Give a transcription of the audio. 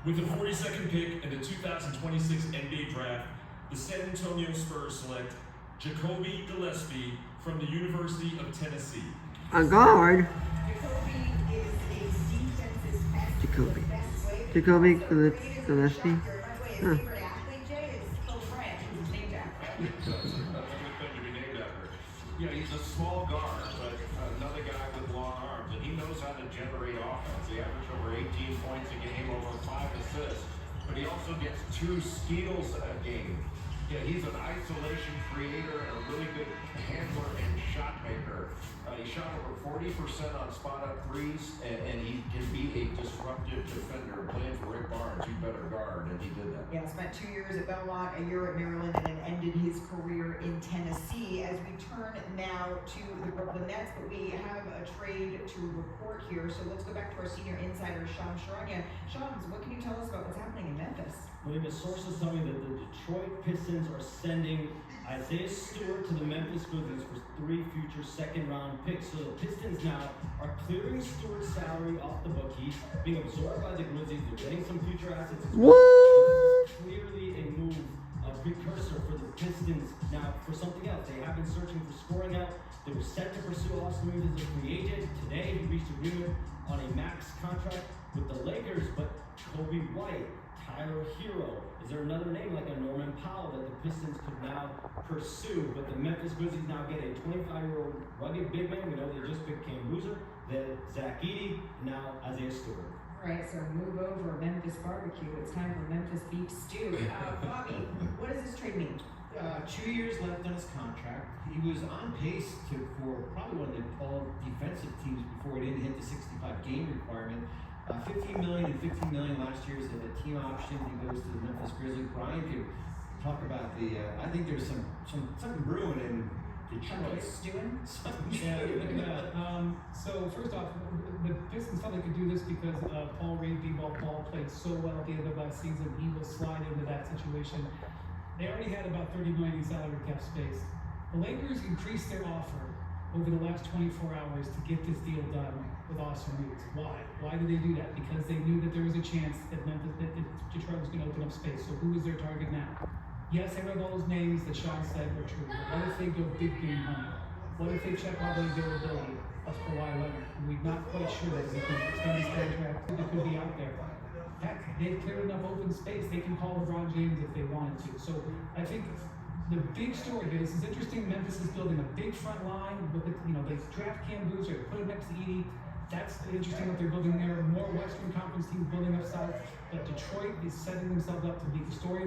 With the 42nd pick in the 2026 NBA Draft, the San Antonio Spurs select Jacoby Gillespie from the University of Tennessee. A guard. Jacoby Gillespie. Huh. Yeah, he's a small guard, but another guy with long arms, and he knows how to generate offense. He averaged over 18 points a game, over 5 assists, but he also gets 2 steals a game. Yeah, he's an isolation creator, a really good handler and shot maker. He shot over 40% on spot-up threes, and he can be a disruptive defender. Playing for Rick Barnes, you better guard, and he did that. Yeah, spent 2 years at Belmont, a year at Maryland, and then ended his career in Tennessee. As we turn now to the Brooklyn Nets, but we have a trade to report here. So let's go back to our senior insider, Shams Charania. Shams, what can you tell us about what's happening in Memphis? Well, the sources tell me that the Detroit Pistons are sending Isaiah Stewart to the Memphis Grizzlies for 3 future second-round picks. So the Pistons now are clearing Stewart's salary off the book. He's being absorbed by the Grizzlies. They're getting some future assets. What? This is clearly a move, a precursor for the Pistons now for something else. They have been searching for scoring out. They were set to pursue Austin Reeves as a free agent. Today, he reached agreement on a max contract with the Lakers, but Kobe White, Tyler Hero. Is there another name like a Norman Powell that the Pistons could now pursue? But the Memphis Grizzlies now get a 25-year-old rugged big man. We know they just picked Cam Boozer, then Zach Edey, now Isaiah Stewart. All right, so move over, Memphis barbecue. It's time for Memphis beef stew. Bobby, what does this trade mean? 2 years left on his contract. He was on pace for probably one of the all-defensive teams before he didn't hit the 65 game requirement. $15 million and $15 million last year is a team option. He goes to the Memphis Grizzlies. Brian could talk about the. I think there's something brewing in Detroit. Stewing? Yeah. So first off, the Pistons felt they could do this because Paul Reed, B-ball Paul, played so well at the end of last season. He will slide into that situation. They already had about $30 million in salary cap space. The Lakers increased their offer over the last 24 hours to get this deal done with Austin Reeves. Why? Why did they do that? Because they knew that there was a chance that Detroit was going to open up space. So who is their target now? Yes, every of those names that Sean said were true. But what if they go big game money? What if they check all the availability of Kawhi Leonard? And we're not quite sure that we can extend his contract. It could be out there. They've cleared enough open space. They can call LeBron James if they wanted to. So I think the big story here, this is interesting. Memphis is building a big front line with they draft Cam Boozer, put him next to Edey. That's interesting what they're building there. More Western Conference teams building up south. But Detroit is setting themselves up to be the story.